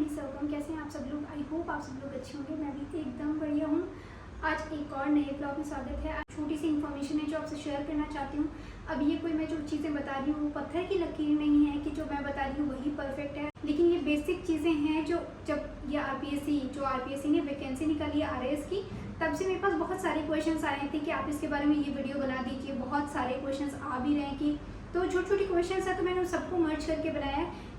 Welcome. कैसे हैं आप सब लोग? आई होप आप सब लोग अच्छे होंगे। मैं भी एकदम बढ़िया हूँ। आज एक और नए ब्लॉग में स्वागत है। आज छोटी सी इन्फॉर्मेशन है जो आपसे शेयर करना चाहती हूँ। अब ये कोई मैं जो चीज़ें बता रही हूँ वो पत्थर की लकीर नहीं है कि जो मैं बता रही हूँ वही परफेक्ट है, लेकिन ये बेसिक चीज़ें हैं जो जब ये आरपीएससी ने वैकेंसी निकाली है आरएएस की, तब से मेरे पास बहुत सारे क्वेश्चंस आ रहे थे कि आप इसके बारे में ये वीडियो बना दीजिए। बहुत सारे क्वेश्चंस आ भी रहे हैं कि तो छोटी छोटी क्वेश्चंस है, तो मैंने उन सबको मर्ज करके बनाया है।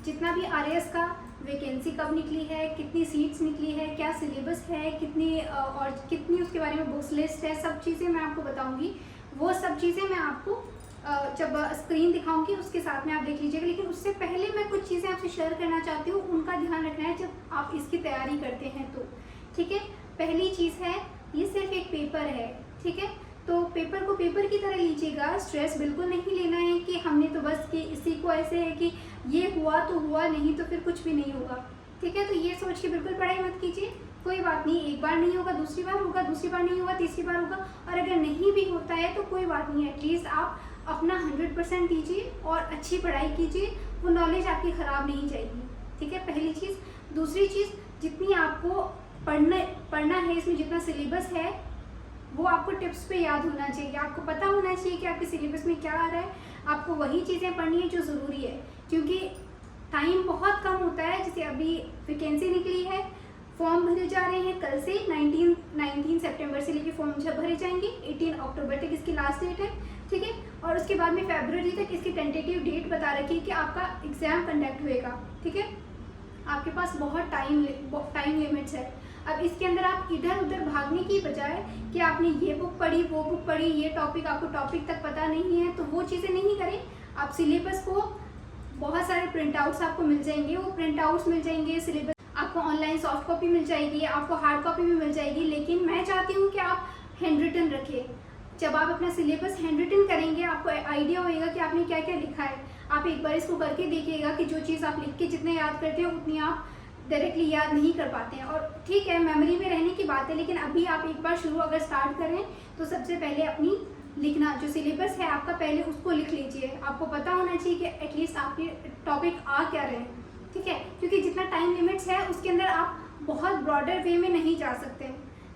जितना भी आरएएस का वैकेंसी कब निकली है, कितनी सीट्स निकली है, क्या सिलेबस है, कितनी और कितनी उसके बारे में बुक्स लिस्ट है, सब चीज़ें मैं आपको बताऊंगी। वो सब चीज़ें मैं आपको जब स्क्रीन दिखाऊंगी उसके साथ में आप देख लीजिएगा। लेकिन उससे पहले मैं कुछ चीज़ें आपसे शेयर करना चाहती हूँ, उनका ध्यान रखना है जब आप इसकी तैयारी करते हैं तो। ठीक है, पहली चीज़ है ये सिर्फ एक पेपर है। ठीक है, तो पेपर को पेपर की तरह लीजिएगा। स्ट्रेस बिल्कुल नहीं लेना है कि हमने तो बस कि इसी को ऐसे है कि ये हुआ तो हुआ, नहीं तो फिर कुछ भी नहीं होगा। ठीक है, तो ये सोच के बिल्कुल पढ़ाई मत कीजिए। कोई बात नहीं, एक बार नहीं होगा, दूसरी बार होगा, दूसरी बार नहीं होगा, तीसरी बार होगा, और अगर नहीं भी होता है तो कोई बात नहीं, एटलीस्ट आप अपना 100% दीजिए और अच्छी पढ़ाई कीजिए। वो नॉलेज आपकी ख़राब नहीं जाएगी। ठीक है, पहली चीज़। दूसरी चीज़, जितनी आपको पढ़ना है, इसमें जितना सिलेबस है वो आपको टिप्स पे याद होना चाहिए। आपको पता होना चाहिए कि आपके सिलेबस में क्या आ रहा है। आपको वही चीज़ें पढ़नी है जो ज़रूरी है, क्योंकि टाइम बहुत कम होता है। जैसे अभी वैकेंसी निकली है, फॉर्म भरे जा रहे हैं कल से। 19 सितंबर से लेके फॉर्म भरे जाएंगे। 18 अक्टूबर तक इसकी लास्ट डेट है। ठीक है, और उसके बाद में फरवरी तक इसकी टेंटेटिव डेट बता रखी है कि आपका एग्ज़ाम कंडक्ट होएगा। ठीक है, आपके पास बहुत टाइम लिमिट्स है। अब इसके अंदर आप इधर उधर भागने की बजाय कि आपने ये बुक पढ़ी, वो बुक पढ़ी, ये टॉपिक आपको टॉपिक तक पता नहीं है, तो वो चीज़ें नहीं करें। आप सिलेबस को, बहुत सारे प्रिंट आउट्स आपको मिल जाएंगे, वो प्रिंट आउट्स मिल जाएंगे। सिलेबस आपको ऑनलाइन सॉफ्ट कॉपी मिल जाएगी, आपको हार्ड कॉपी भी मिल जाएगी। लेकिन मैं चाहती हूँ कि आप हैंड रिटन रखें। जब आप अपना सिलेबस हैंड रिटन करेंगे, आपको आइडिया होएगा कि आपने क्या क्या लिखा है। आप एक बार इसको करके देखिएगा कि जो चीज़ आप लिख के जितने याद करते हैं उतनी आप डायरेक्टली याद नहीं कर पाते हैं। और ठीक है, मेमोरी में रहने की बात है, लेकिन अभी आप एक बार शुरू अगर स्टार्ट करें तो सबसे पहले अपनी लिखना जो सिलेबस है आपका, पहले उसको लिख लीजिए। आपको पता होना चाहिए कि एटलीस्ट आपके टॉपिक आ क्या रहे हैं। ठीक है, क्योंकि जितना टाइम लिमिट्स है उसके अंदर आप बहुत ब्रॉडर वे में नहीं जा सकते।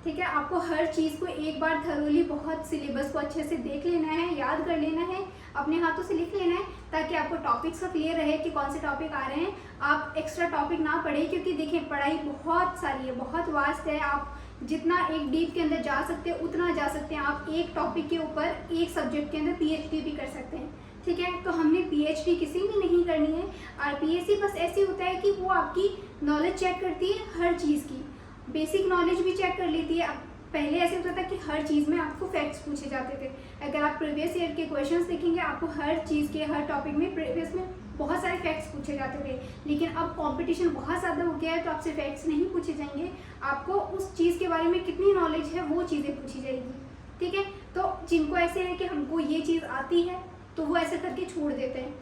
ठीक है, आपको हर चीज़ को एक बार थरोली बहुत सिलेबस को अच्छे से देख लेना है, याद कर लेना है, अपने हाथों से लिख लेना है, ताकि आपको टॉपिक्स का क्लियर रहे कि कौन से टॉपिक आ रहे हैं। आप एक्स्ट्रा टॉपिक ना पढ़ें, क्योंकि देखिए पढ़ाई बहुत सारी है, बहुत वास्ट है। आप जितना एक डीप के अंदर जा सकते हैं उतना जा सकते हैं। आप एक टॉपिक के ऊपर, एक सब्जेक्ट के अंदर पीएचडी भी कर सकते हैं। ठीक है, तो हमने पीएचडी किसी में नहीं करनी है। आरपीएससी बस ऐसे होता है कि वो आपकी नॉलेज चेक करती है, हर चीज़ की बेसिक नॉलेज भी चेक कर लेती है। पहले ऐसे होता था कि हर चीज़ में आपको फैक्ट्स पूछे जाते थे। अगर आप प्रीवियस ईयर के क्वेश्चंस देखेंगे, आपको हर चीज़ के, हर टॉपिक में प्रीवियस में बहुत सारे फैक्ट्स पूछे जाते थे। लेकिन अब कंपटीशन बहुत ज़्यादा हो गया है, तो आपसे फैक्ट्स नहीं पूछे जाएंगे। आपको उस चीज़ के बारे में कितनी नॉलेज है वो चीज़ें पूछी जाएगी। ठीक है, तो जिनको ऐसे है कि हमको ये चीज़ आती है तो वो ऐसे करके छोड़ देते हैं।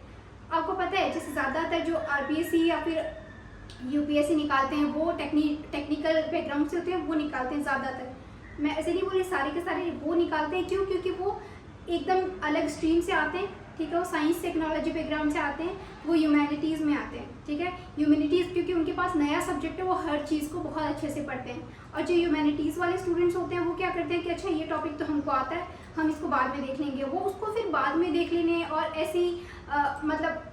आपको पता है, जैसे ज़्यादातर जो आरपीएससी या फिर यूपीएससी निकालते हैं वो टेक्निकल बैकग्राउंड से होते हैं, वो निकालते हैं ज़्यादातर। मैं ऐसे नहीं बोली सारे के सारे वो निकालते हैं। क्यों? क्योंकि वो एकदम अलग स्ट्रीम से आते हैं। ठीक है, वो साइंस टेक्नोलॉजी बैकग्राउंड से आते हैं, वो ह्यूमैनिटीज़ में आते हैं। ठीक है, ह्यूमैनिटीज़ क्योंकि उनके पास नया सब्जेक्ट है, वो हर चीज़ को बहुत अच्छे से पढ़ते हैं। और जो ह्यूमैनिटीज़ वाले स्टूडेंट्स होते हैं वो क्या करते हैं कि अच्छा ये टॉपिक तो हमको आता है, हम इसको बाद में देख लेंगे। वो उसको फिर बाद में देख लेने और ऐसे ही मतलब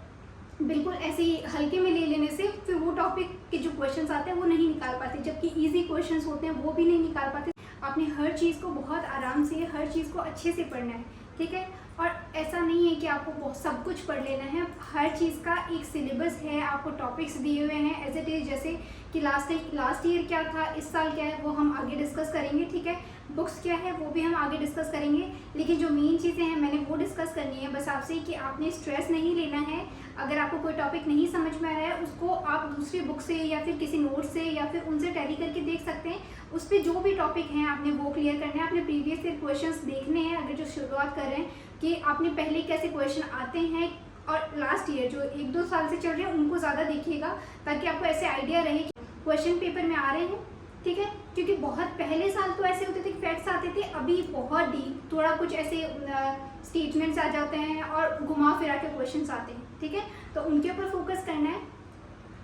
बिल्कुल ऐसे ही हल्के में ले लेने से फिर वो टॉपिक के जो क्वेश्चंस आते हैं वो नहीं निकाल पाते, जबकि इजी क्वेश्चंस होते हैं वो भी नहीं निकाल पाते। आपने हर चीज़ को बहुत आराम से, हर चीज़ को अच्छे से पढ़ना है। ठीक है, और ऐसा नहीं है कि आपको सब कुछ पढ़ लेना है। हर चीज़ का एक सिलेबस है, आपको टॉपिक्स दिए हुए हैं एज इट इज़। जैसे कि लास्ट ईयर क्या था, इस साल क्या है, वो हम आगे डिस्कस करेंगे। ठीक है, बुक्स क्या है वो भी हम आगे डिस्कस करेंगे। लेकिन जो मेन चीज़ें हैं मैंने वो डिस्कस करनी है बस आपसे, कि आपने स्ट्रेस नहीं लेना है। अगर आपको कोई टॉपिक नहीं समझ में आ रहा है, उसको आप दूसरी बुक से या फिर किसी नोट से या फिर उनसे टैली करके देख सकते हैं। उस पर जो भी टॉपिक हैं आपने वो क्लियर करना है। आपने प्रीवियस ईयर क्वेश्चंस देखने हैं, अगर जो शुरुआत कर रहे हैं कि आपने पहले कैसे क्वेश्चन आते हैं, और लास्ट ईयर जो 1-2 साल से चल रहे हैं उनको ज़्यादा देखिएगा, ताकि आपको ऐसे आइडिया रहे कि क्वेश्चन पेपर में आ रहे हैं। ठीक है, क्योंकि बहुत पहले साल तो ऐसे होते थे कि फैक्ट्स आते थे, अभी बहुत डीप थोड़ा कुछ ऐसे स्टेटमेंट्स आ जाते हैं और घुमा फिरा के क्वेश्चंस आते हैं। ठीक है, तो उनके ऊपर फोकस करना है।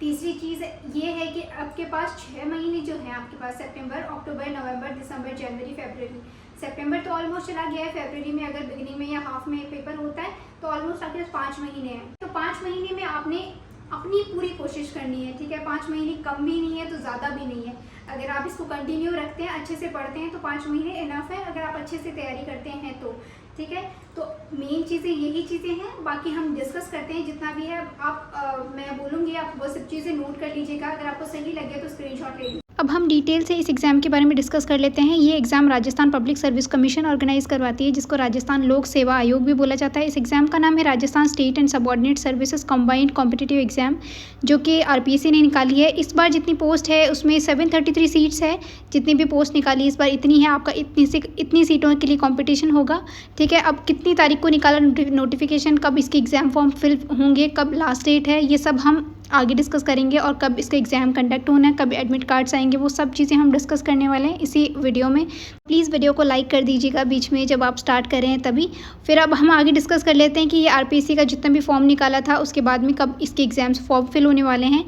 तीसरी चीज़ ये है कि आपके पास 6 महीने जो हैं आपके पास सितंबर, अक्टूबर, नवंबर, दिसंबर, जनवरी, फरवरी। सितंबर तो ऑलमोस्ट चला गया है, फरवरी में अगर बिगिनिंग में या हाफ में पेपर होता है तो ऑलमोस्ट आपके पास 5 महीने हैं। तो 5 महीने में आपने अपनी पूरी कोशिश करनी है, ठीक है। 5 महीने कम भी नहीं है तो ज़्यादा भी नहीं है। अगर आप इसको कंटिन्यू रखते हैं, अच्छे से पढ़ते हैं तो 5 महीने इनफ है, अगर आप अच्छे से तैयारी करते हैं तो, ठीक है। तो मेन चीज़ें यही चीज़ें हैं, बाकी हम डिस्कस करते हैं जितना भी है। मैं बोलूँगी, आप वो सब चीज़ें नोट कर लीजिएगा, अगर आपको सही लगे तो स्क्रीनशॉट ले लीजिए। अब हम डिटेल से इस एग्ज़ाम के बारे में डिस्कस कर लेते हैं। ये exam Rajasthan public service commission organize करवाती है, जिसको राजस्थान लोक सेवा आयोग भी बोला जाता है। इस एग्ज़ाम का नाम है Rajasthan state and subordinate services combined competitive exam, जो कि आरपीएससी ने निकाली है। इस बार जितनी पोस्ट है उसमें 733 सीट्स है। जितनी भी पोस्ट निकाली इस बार इतनी है, आपका इतनी सीटों के लिए कॉम्पिटिशन होगा, ठीक है। अब कितनी तारीख को निकाला नोटिफिकेशन, कब इसके एग्ज़ाम फॉर्म फिल होंगे, कब लास्ट डेट है, ये सब हम आगे डिस्कस करेंगे। और कब इसका एग्ज़ाम कंडक्ट होना है, कब एडमिट कार्ड्स आएंगे, वो सब चीज़ें हम डिस्कस करने वाले हैं इसी वीडियो में। प्लीज़ वीडियो को लाइक कर दीजिएगा बीच में जब आप स्टार्ट कर रहे हैं तभी। फिर अब हम आगे डिस्कस कर लेते हैं कि ये आरपीएससी का जितना भी फॉर्म निकाला था उसके बाद में कब इसके एग्ज़ाम्स फॉर्म फिल होने वाले हैं।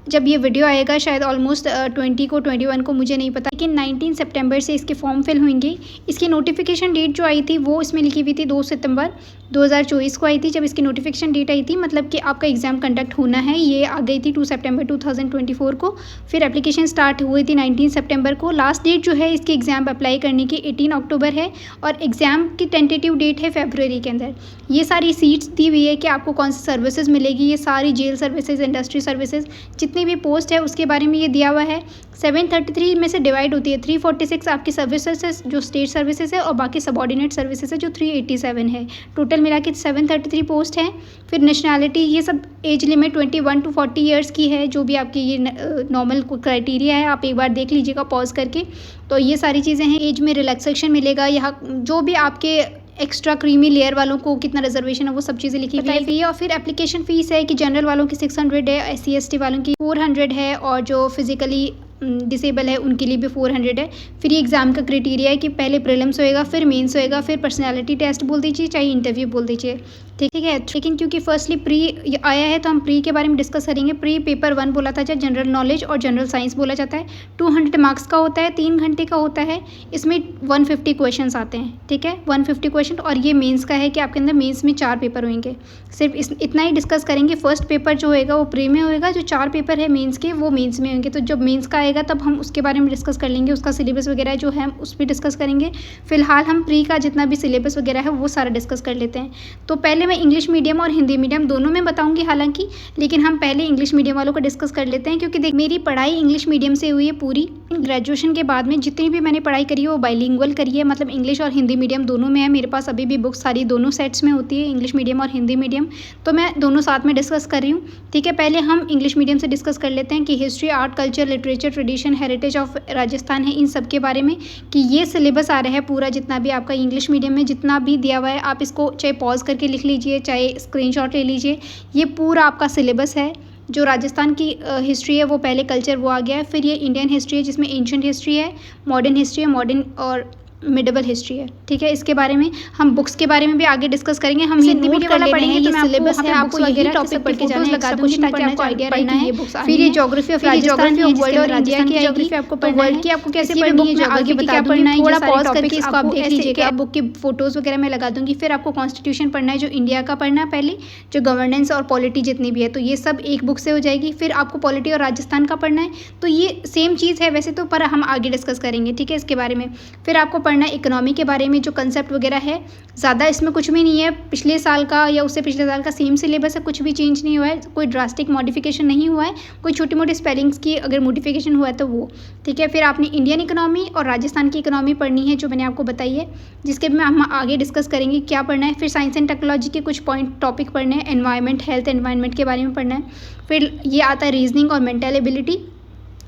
जब ये वीडियो आएगा शायद ऑलमोस्ट 20 को 21 को, मुझे नहीं पता, लेकिन 19 सितंबर से इसके फॉर्म फिल होंगे। इसकी नोटिफिकेशन डेट जो आई थी वो इसमें लिखी हुई थी 2 सितंबर 2024 को आई थी, जब इसकी नोटिफिकेशन डेट आई थी, मतलब कि आपका एग्ज़ाम कंडक्ट होना है, ये आ गई थी 2 सितंबर 2024 को। फिर एप्लीकेशन स्टार्ट हुई थी 19 सितंबर को। लास्ट डेट जो है इसके एग्ज़ाम अप्लाई करने की 18 अक्टूबर है, और एग्ज़ाम की टेंटेटिव डेट है फरवरी के अंदर। ये सारी सीट्स दी हुई है कि आपको कौन सी सर्विसेज मिलेगी, ये सारी जेल सर्विसेज, इंडस्ट्री सर्विसेज, जितनी भी पोस्ट है उसके बारे में ये दिया हुआ है। 733 में से डिवाइड होती है, 346 आपकी सर्विसेज है जो स्टेट सर्विसेज है, और बाकी सबऑर्डिनेट सर्विसेज है जो 387 है। टोटल मिला के 733 पोस्ट हैं। फिर नेशनैलिटी, ये सब एज लिमिट 21 to 40 ईयर्स की है, जो भी आपकी ये नॉर्मल क्राइटेरिया है, आप एक बार देख लीजिएगा पॉज करके। तो ये सारी चीज़ें हैं। एज में रिलैक्सेशन मिलेगा, यहाँ जो भी आपके एक्स्ट्रा क्रीमी लेयर वालों को कितना रिजर्वेशन है वो सब चीज़ें लिखी हुई है। और फिर एप्लीकेशन फ़ीस है कि जनरल वालों की 600 है, SC ST वालों की 400 है, और जो फिजिकली डिसेबल है उनके लिए भी 400 है। फिर ये एग्ज़ाम का क्राइटेरिया है कि पहले प्रीलिम्स होएगा, फिर मेंस होएगा, फिर पर्सनालिटी टेस्ट बोल दीजिए, चाहे इंटरव्यू बोल दीजिए, ठीक है। लेकिन क्योंकि फर्स्टली प्री आया है तो हम प्री के बारे में डिस्कस करेंगे। प्री पेपर 1 बोला था, चाहे जनरल नॉलेज और जनरल साइंस बोला जाता है। 200 मार्क्स का होता है, 3 घंटे का होता है। इसमें 150 क्वेश्चन आते हैं, ठीक है, 150 क्वेश्चन। और ये मेंस का है कि आपके अंदर मेंस में 4 पेपर होंगे। सिर्फ इतना ही डिस्कस करेंगे। फर्स्ट पेपर जो होएगा वो प्री में होएगा, जो 4 पेपर है मेंस के वो मेंस में होंगे। तो जब मेंस का आएगा तब हम उसके बारे में डिस्कस कर लेंगे, उसका सिलेबस वगैरह जो है उस पर डिस्कस करेंगे। फिलहाल हम प्री का जितना भी सिलेबस वगैरह है वो सारा डिस्कस कर लेते हैं। तो पहले मैं इंग्लिश मीडियम और हिंदी मीडियम दोनों में बताऊंगी हालांकि, लेकिन हम पहले इंग्लिश मीडियम वालों को डिस्कस कर लेते हैं, क्योंकि देख मेरी पढ़ाई इंग्लिश मीडियम से हुई है पूरी। ग्रेजुएशन के बाद में जितनी भी मैंने पढ़ाई करी है वो बाइलिंगुअल करी है, मतलब इंग्लिश और हिंदी मीडियम दोनों में है। मेरे पास अभी भी बुक्स सारी दोनों सेट्स में होती है, इंग्लिश मीडियम और हिंदी मीडियम, तो मैं दोनों साथ में डिस्कस कर रही हूँ, ठीक है। पहले हम इंग्लिश मीडियम से डिस्कस कर लेते हैं कि history, art, culture, literature, tradition, heritage of Rajasthan है, इन सब के बारे में कि ये सिलेबस आ रहा है पूरा, जितना भी आपका इंग्लिश मीडियम में जितना भी दिया हुआ है, आप इसको चाहे पॉज करके लिख लीजिए, चाहे स्क्रीनशॉट ले लीजिए। ये पूरा आपका सिलेबस है। जो राजस्थान की हिस्ट्री है वो पहले कल्चर वो आ गया है, फिर ये इंडियन हिस्ट्री है जिसमें एंशिएंट हिस्ट्री है, मॉडर्न हिस्ट्री है, मॉडर्न और मिडेबल हिस्ट्री है, ठीक है। इसके बारे में हम बुक्स के बारे में भी आगे डिस्कस करेंगे। हम हिंदी मीडियम वाला पढ़ेंगे तो सिलेबस है, आपको यही टॉपिक पे फोटोज लगा दूंगी ताकि आपको आइडिया रहना है। फिर ये ज्योग्राफी ऑफ राजस्थान है, वर्ल्ड और इंडिया की ज्योग्राफी आपको पढ़ना है, कि आपको कैसे पढ़नी है, आगे बता पढ़ना है, थोड़ा पॉज करके इसको आप देख लीजिएगा। बुक की फोटोज वगैरह मैं लगा दूंगी। फिर आपको कॉन्स्टिट्यूशन पढ़ना है जो इंडिया का पढ़ना है पहले, जो गवर्नेंस और पॉलिटी जितनी भी है, तो ये सब एक बुक से हो जाएगी। फिर आपको पॉलिटी और राजस्थान का पढ़ना है, तो ये सेम चीज़ है वैसे तो, पर हम आगे डिस्कस करेंगे, ठीक है, इसके बारे में। फिर आपको पढ़ना है इकोनॉमी के बारे में, जो कंसेप्ट वगैरह है, ज़्यादा इसमें कुछ भी नहीं है, पिछले साल का या उससे पिछले साल का सेम सिलेबस है, कुछ भी चेंज नहीं हुआ है, कोई ड्रास्टिक मॉडिफिकेशन नहीं हुआ है, कोई छोटी मोटी स्पेलिंग्स की अगर मॉडिफिकेशन हुआ है तो वो, ठीक है। फिर आपने इंडियन इकोनॉमी और राजस्थान की इकोनॉमी पढ़नी है, जो मैंने आपको बताई है, जिसके भी हम आगे डिस्कस करेंगे क्या पढ़ना है। फिर साइंस एंड टेक्नोलॉजी के कुछ पॉइंट टॉपिक पढ़ने हैं, एनवायरनमेंट, हेल्थ एनवायरनमेंट के बारे में पढ़ना है। फिर ये आता है रीजनिंग और मेंटल एबिलिटी,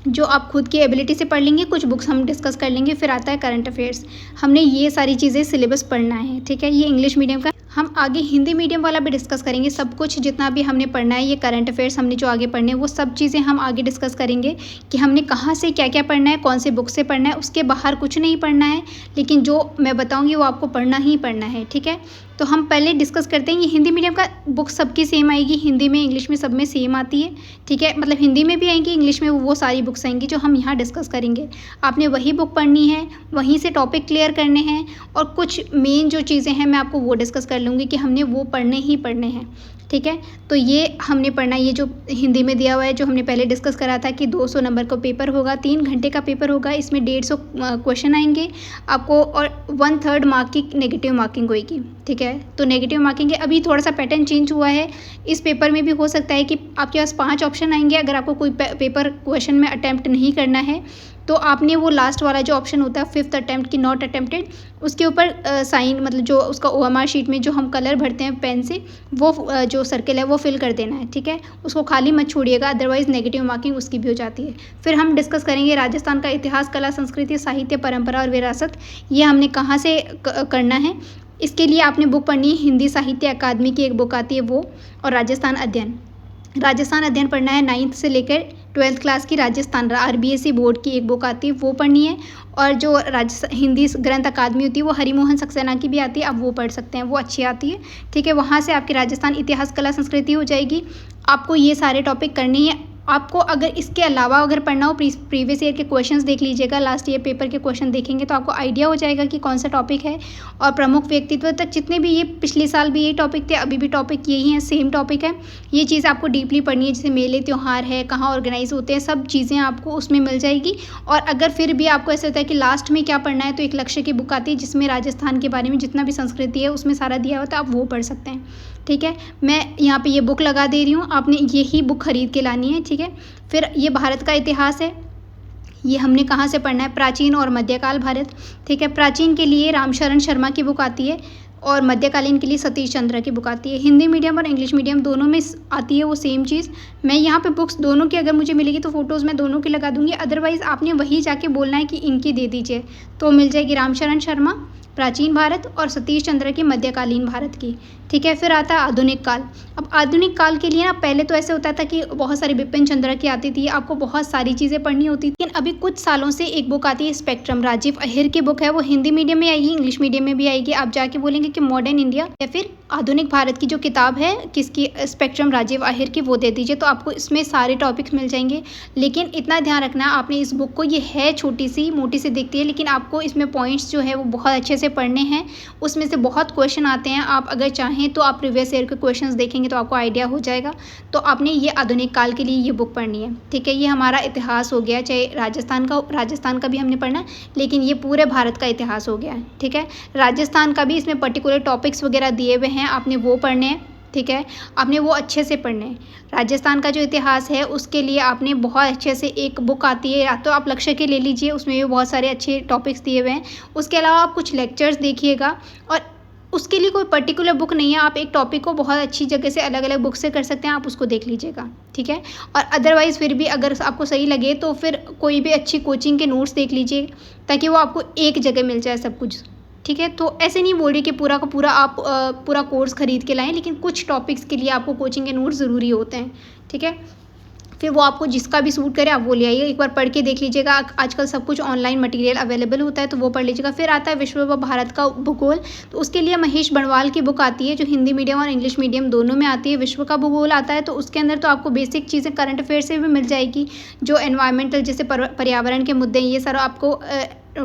जो आप खुद की एबिलिटी से पढ़ लेंगे, कुछ बुक्स हम डिस्कस कर लेंगे। फिर आता है करंट अफेयर्स, हमने ये सारी चीज़ें सिलेबस पढ़ना है, ठीक है। ये इंग्लिश मीडियम का। हम आगे हिंदी मीडियम वाला भी डिस्कस करेंगे, सब कुछ जितना भी हमने पढ़ना है, ये करंट अफेयर्स हमने जो आगे पढ़ने हैं वो सब चीज़ें हम आगे डिस्कस करेंगे कि हमने कहाँ से क्या क्या पढ़ना है, कौन से बुक से पढ़ना है, उसके बाहर कुछ नहीं पढ़ना है, लेकिन जो मैं बताऊँगी वो आपको पढ़ना ही पढ़ना है, ठीक है। तो हम पहले डिस्कस करते हैं। ये हिंदी मीडियम का बुक सबकी सेम आएगी, हिंदी में इंग्लिश में सब में सेम आती है, ठीक है। मतलब हिंदी में भी आएंगी, इंग्लिश में वो सारी बुक्स आएंगी जो हम यहाँ डिस्कस करेंगे। आपने वही बुक पढ़नी है, वहीं से टॉपिक क्लियर करने हैं, और कुछ मेन जो चीज़ें हैं मैं आपको वो डिस्कस कर लूँगी कि हमने वो पढ़ने ही पढ़ने हैं, ठीक है। तो ये हमने पढ़ना, ये जो हिंदी में दिया हुआ है, जो हमने पहले डिस्कस करा था कि 200 नंबर का पेपर होगा, 3 घंटे का पेपर होगा, इसमें 150 क्वेश्चन आएंगे आपको, और 1/3 मार्क की नेगेटिव मार्किंग होगी, ठीक है। तो नेगेटिव मार्किंग है, अभी थोड़ा सा पैटर्न चेंज हुआ है। इस पेपर में भी हो सकता है कि आपके पास 5 ऑप्शन आएंगे। अगर आपको कोई पेपर क्वेश्चन में अटैम्प्ट नहीं करना है तो आपने वो लास्ट वाला जो ऑप्शन होता है 5th अटैम्प्ट की नॉट अटैम्प्टेड, उसके ऊपर साइन, मतलब जो उसका OMR शीट में जो हम कलर भरते हैं पेन से, वो जो सर्कल है वो फिल कर देना है, ठीक है। उसको खाली मत छोड़िएगा, अदरवाइज़ नेगेटिव मार्किंग उसकी भी हो जाती है। फिर हम डिस्कस करेंगे राजस्थान का इतिहास, कला, संस्कृति, साहित्य, परंपरा और विरासत। ये हमने कहाँ से करना है, इसके लिए आपने बुक पढ़नी है, हिंदी साहित्य अकादमी की एक बुक आती है वो, और राजस्थान अध्ययन पढ़ना है। 9th से लेकर 12th क्लास की राजस्थान RBSE बोर्ड की एक बुक आती है वो पढ़नी है। और जो हिंदी ग्रंथ अकादमी होती है वो हरिमोहन सक्सेना की भी आती है, आप वो पढ़ सकते हैं, वो अच्छी आती है, ठीक है। वहाँ से आपकी राजस्थान इतिहास, कला, संस्कृति हो जाएगी। आपको ये सारे टॉपिक करने हैं। आपको अगर इसके अलावा अगर पढ़ना हो, प्रीवियस ईयर के क्वेश्चंस देख लीजिएगा, लास्ट ईयर पेपर के क्वेश्चन देखेंगे तो आपको आइडिया हो जाएगा कि कौन सा टॉपिक है। और प्रमुख व्यक्तित्व तक जितने भी, ये पिछले साल भी ये टॉपिक थे, अभी भी टॉपिक यही है, सेम टॉपिक है। ये चीज़ आपको डीपली पढ़नी है, जैसे मेले त्यौहार है, कहाँ ऑर्गेनाइज होते हैं, सब चीज़ें आपको उसमें मिल जाएगी। और अगर फिर भी आपको ऐसा होता है कि लास्ट में क्या पढ़ना है, तो एक लक्ष्य की बुक आती है जिसमें राजस्थान के बारे में जितना भी संस्कृति है उसमें सारा दिया होता है, आप वो पढ़ सकते हैं, ठीक है। मैं यहाँ पे ये बुक लगा दे रही हूँ, आपने यही बुक खरीद के लानी है, ठीक है। फिर ये भारत का इतिहास है, ये हमने कहाँ से पढ़ना है, प्राचीन और मध्यकाल भारत, ठीक है। प्राचीन के लिए रामशरण शर्मा की बुक आती है, और मध्यकालीन के लिए सतीश चंद्र की बुक आती है। हिंदी मीडियम और इंग्लिश मीडियम दोनों में आती है वो सेम चीज़। मैं यहाँ पे बुक्स दोनों की अगर मुझे मिलेगी तो फ़ोटोज़ मैं दोनों की लगा दूँगी, अदरवाइज़ आपने वही जाके बोलना है कि इनकी दे दीजिए, तो मिल जाएगी रामशरण शर्मा प्राचीन भारत और सतीश चंद्र की मध्यकालीन भारत की, ठीक है। फिर आता है आधुनिक काल। अब आधुनिक काल के लिए ना पहले तो ऐसे होता था कि बहुत सारी बिपिन चंद्र की आती थी, आपको बहुत सारी चीज़ें पढ़नी होती थी। लेकिन अभी कुछ सालों से एक बुक आती है स्पेक्ट्रम, राजीव अहिर की बुक है, वो हिंदी मीडियम में आएगी, इंग्लिश मीडियम में भी आएगी। आप जाके बोलेंगे कि मॉडर्न इंडिया या फिर आधुनिक भारत की जो किताब है किसकी, स्पेक्ट्रम राजीव अहिर की, वो दे दीजिए, तो आपको इसमें सारे टॉपिक्स मिल जाएंगे। लेकिन इतना ध्यान रखना आपने इस बुक को, ये है छोटी सी मोटी सी दिखती है, लेकिन आपको इसमें पॉइंट्स जो है वो बहुत अच्छे से पढ़ने हैं। उसमें से बहुत क्वेश्चन आते हैं, आप अगर चाहें तो आप प्रीवियस ईयर के क्वेश्चंस देखेंगे तो आपको आइडिया हो जाएगा। तो आपने ये आधुनिक काल के लिए ये बुक पढ़नी है, ठीक है। ये हमारा इतिहास हो गया, चाहे राजस्थान का भी हमने पढ़ना, लेकिन ये पूरे भारत का इतिहास हो गया है, ठीक है। राजस्थान का भी इसमें पर्टिकुलर टॉपिक्स वगैरह दिए हुए हैं, आपने वो पढ़ने हैं, ठीक है। आपने वो अच्छे से पढ़ने हैं। राजस्थान का जो इतिहास है उसके लिए आपने बहुत अच्छे से एक बुक आती है, या तो आप लक्ष्य के ले लीजिए, उसमें भी बहुत सारे अच्छे टॉपिक्स दिए हुए हैं। उसके अलावा आप कुछ लेक्चर्स देखिएगा, और उसके लिए कोई पर्टिकुलर बुक नहीं है, आप एक टॉपिक को बहुत अच्छी जगह से अलग अलग बुक से कर सकते हैं, आप उसको देख लीजिएगा, ठीक है। और अदरवाइज़ फिर भी अगर आपको सही लगे तो फिर कोई भी अच्छी कोचिंग के नोट्स देख लीजिए, ताकि वो आपको एक जगह मिल जाए सब कुछ, ठीक है। तो ऐसे नहीं बोल रही कि पूरा का पूरा आप पूरा कोर्स खरीद के लाएं, लेकिन कुछ टॉपिक्स के लिए आपको कोचिंग के नोट्स ज़रूरी होते हैं, ठीक है। फिर वो आपको जिसका भी सूट करे आप वो ले आइए, एक बार पढ़ के देख लीजिएगा। आजकल सब कुछ ऑनलाइन मटेरियल अवेलेबल होता है, तो वो पढ़ लीजिएगा। फिर आता है विश्व व भारत का भूगोल, तो उसके लिए महेश बणवाल की बुक आती है, जो हिंदी मीडियम और इंग्लिश मीडियम दोनों में आती है। विश्व का भूगोल आता है, तो उसके अंदर तो आपको बेसिक चीज़ें करंट अफेयर से भी मिल जाएगी, जो एनवायरमेंटल जैसे पर्यावरण के मुद्दे हैं, ये सारा आपको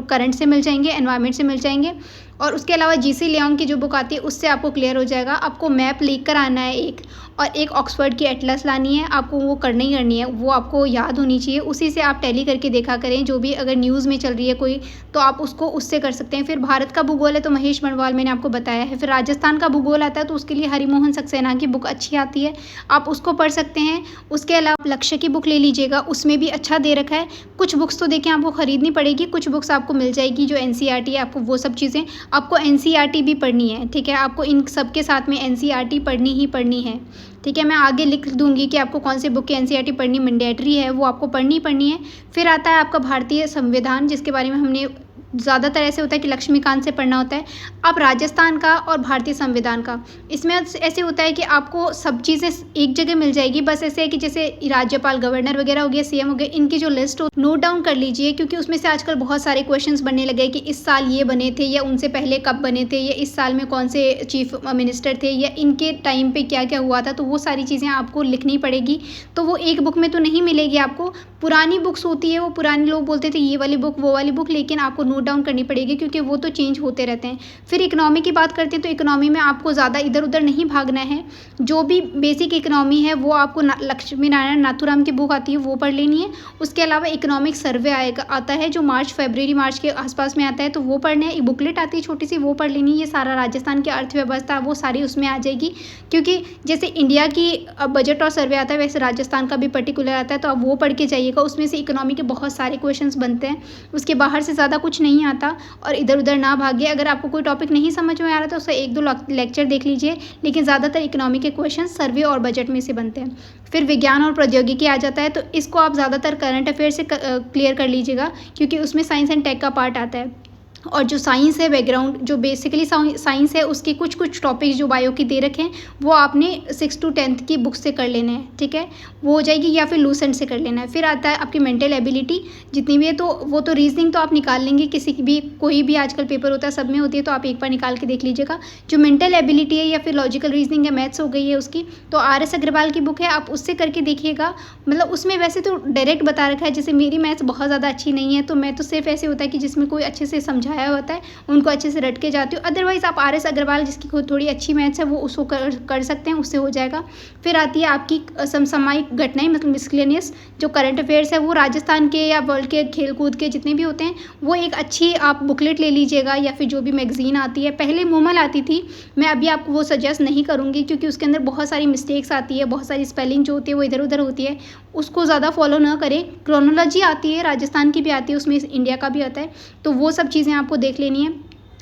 करंट से मिल जाएंगे, एनवायरमेंट से मिल जाएंगे। और उसके अलावा जीसी लियोंग की जो बुक आती है उससे आपको क्लियर हो जाएगा। आपको मैप लेकर कर आना है एक, और एक ऑक्सफोर्ड की एटलस लानी है, आपको वो करनी ही करनी है, वो आपको याद होनी चाहिए। उसी से आप टैली करके देखा करें, जो भी अगर न्यूज़ में चल रही है कोई, तो आप उसको उससे कर सकते हैं। फिर भारत का भूगोल है तो महेश बणवाल मैंने आपको बताया है। फिर राजस्थान का भूगोल आता है, तो उसके लिए हरिमोहन सक्सेना की बुक अच्छी आती है, आप उसको पढ़ सकते हैं। उसके अलावा लक्ष्य की बुक ले लीजिएगा, उसमें भी अच्छा दे रखा है। कुछ बुक्स तो देखिए आपको खरीदनी पड़ेगी, कुछ बुक्स आपको मिल जाएगी जो NCERT है, आपको वो सब चीज़ें, आपको NCERT भी पढ़नी है, ठीक है। आपको इन सब के साथ में NCERT पढ़नी ही पढ़नी है, ठीक है। मैं आगे लिख दूंगी कि आपको कौन से बुक की एनसीईआरटी पढ़नी मैंडेटरी है, वो आपको पढ़नी है। फिर आता है आपका भारतीय संविधान, जिसके बारे में हमने ज़्यादातर ऐसे होता है कि लक्ष्मीकांत से पढ़ना होता है। अब राजस्थान का और भारतीय संविधान का, इसमें ऐसे होता है कि आपको सब चीज़ें एक जगह मिल जाएगी। बस ऐसे है कि जैसे राज्यपाल, गवर्नर वगैरह हो गया, सीएम हो गए, इनकी जो लिस्ट हो नोट डाउन कर लीजिए, क्योंकि उसमें से आजकल बहुत सारे क्वेश्चंस बनने लगे कि इस साल ये बने थे या उनसे पहले कब बने थे, या इस साल में कौन से चीफ मिनिस्टर थे, या इनके टाइम पे क्या क्या हुआ था। तो वो सारी चीज़ें आपको लिखनी पड़ेगी। तो वो एक बुक में तो नहीं मिलेगी आपको, पुरानी बुक्स होती है, वो पुराने लोग बोलते थे ये वाली बुक वो वाली बुक, लेकिन आपको नोट डाउन करनी पड़ेगी क्योंकि वो तो चेंज होते रहते हैं। फिर इकोनॉमी की बात करते हैं तो इकोनॉमी में आपको ज़्यादा इधर उधर नहीं भागना है। जो भी बेसिक इकोनॉमी है वो आपको लक्ष्मी नारायण नाथुराम की बुक आती है वो पढ़ लेनी है। उसके अलावा इकोनॉमिक सर्वे आता है जो फरवरी मार्च के आसपास में आता है, तो वो पढ़ना है। एक बुकलेट आती है छोटी सी, वो पढ़ लेनी है। ये सारा राजस्थान की अर्थव्यवस्था वो सारी उसमें आ जाएगी, क्योंकि जैसे इंडिया की बजट और सर्वे आता है वैसे राजस्थान का भी पर्टिकुलर आता है, तो आप वो पढ़ के जाइएगा। उसमें से इकोनॉमी के बहुत सारे क्वेश्चंस बनते हैं, उसके बाहर से ज़्यादा कुछ नहीं आता। और इधर उधर ना भागिए। अगर आपको कोई टॉपिक नहीं समझ में आ रहा तो उसका 1-2 लेक्चर देख लीजिए, लेकिन ज़्यादातर इकोनॉमी के क्वेश्चन सर्वे और बजट में से बनते हैं। फिर विज्ञान और प्रौद्योगिकी आ जाता है, तो इसको आप ज़्यादातर करंट अफेयर से क्लियर कर लीजिएगा, क्योंकि उसमें साइंस एंड टेक का पार्ट आता है। और जो साइंस है, बैकग्राउंड जो बेसिकली साइंस है, उसके कुछ टॉपिक्स जो बायो की दे रखे हैं वो आपने 6 to 10th की बुक से कर लेना है, ठीक है, वो हो जाएगी, या फिर लूसेंट से कर लेना है। फिर आता है आपकी मेंटल एबिलिटी जितनी भी है, तो वो तो रीजनिंग तो आप निकाल लेंगे, किसी की भी कोई भी आजकल पेपर होता है सब में होती है, तो आप एक बार निकाल के देख लीजिएगा। जो मेंटल एबिलिटी है या फिर लॉजिकल रीजनिंग है, मैथ्स हो गई है उसकी, तो RS अग्रवाल की बुक है, आप उससे करके देखिएगा। मतलब उसमें वैसे तो डायरेक्ट बता रखा है, जैसे मेरी मैथ्स बहुत ज़्यादा अच्छी नहीं है, तो मैं तो सिर्फ ऐसे होता है कि जिसमें कोई अच्छे से समझाया होता है उनको अच्छे से रट के जाती हूँ। अदरवाइज़ आप RS अग्रवाल जिसकी खुद थोड़ी अच्छी मैथ्स है वो उसको कर सकते हैं, उससे हो जाएगा। फिर आती है आपकी समसामयिक घटनाएं, मतलब मिसलेनियस जो करंट अफेयर्स है, वो राजस्थान के या वर्ल्ड के खेल कूद के जितने भी होते हैं, वो एक अच्छी आप बुकलेट ले लीजिएगा, या फिर जो भी मैगजीन आती है। पहले मूमल आती थी, मैं अभी आपको वो सजेस्ट नहीं करूँगी, क्योंकि उसके अंदर बहुत सारी मिस्टेक्स आती है, बहुत सारी स्पेलिंग जो होती है वो इधर उधर होती है, उसको ज़्यादा फॉलो ना करें। क्रोनोलॉजी आती है, राजस्थान की भी आती है, उसमें इंडिया का भी आता है, तो वो सब चीज़ें आपको देख लेनी है।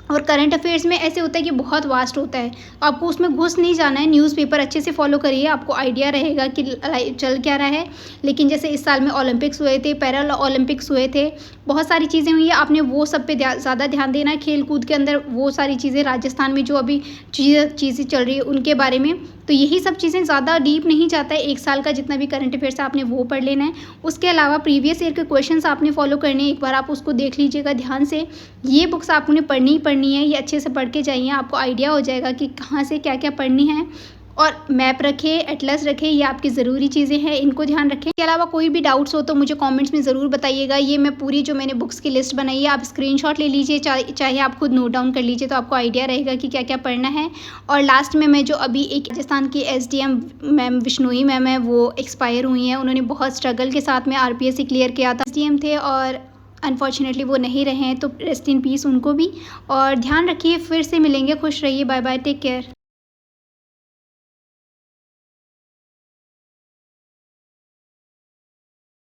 और करंट अफेयर्स में ऐसे होता है कि बहुत वास्ट होता है, आपको उसमें घुस नहीं जाना है। न्यूज़पेपर अच्छे से फॉलो करिए, आपको आइडिया रहेगा कि चल क्या रहा है। लेकिन जैसे इस साल में ओलंपिक्स हुए थे, पैरा ओलंपिक्स हुए थे, बहुत सारी चीज़ें हुई है, आपने वो सब पे ज़्यादा ध्यान देना है। खेल कूद के अंदर वो सारी चीज़ें, राजस्थान में जो अभी चीज़ें चल रही है उनके बारे में, तो यही सब चीज़ें, ज़्यादा डीप नहीं जाता है। एक साल का जितना भी करंट अफेयर्स है आपने वो पढ़ लेना है। उसके अलावा प्रीवियस ईयर के क्वेश्चंस आपने फॉलो करने हैं, एक बार आप उसको देख लीजिएगा ध्यान से। ये बुक्स आपने पढ़नी है, ये अच्छे से पढ़ के जाइए, आपको आइडिया हो जाएगा कि कहाँ से क्या क्या पढ़नी है। और मैप रखें, एटलस रखें, ये आपकी ज़रूरी चीज़ें हैं, इनको ध्यान रखें। इसके अलावा कोई भी डाउट्स हो तो मुझे कमेंट्स में ज़रूर बताइएगा। ये मैं पूरी जो मैंने बुक्स की लिस्ट बनाई है, आप स्क्रीनशॉट ले लीजिए, चाहे आप खुद नोट डाउन कर लीजिए, तो आपको आइडिया रहेगा कि क्या क्या पढ़ना है। और लास्ट में मैं जो अभी एक राजस्थान की SDM मैम विश्नोई मैम है, वो एक्सपायर हुई हैं। उन्होंने बहुत स्ट्रगल के साथ में RPSC क्लियर किया था, SDM थे, और अनफॉर्चुनेटली वो नहीं रहे हैं, तो रेस्ट इन पीस उनको भी। और ध्यान रखिए, फिर से मिलेंगे, खुश रहिए, बाय बाय, टेक केयर।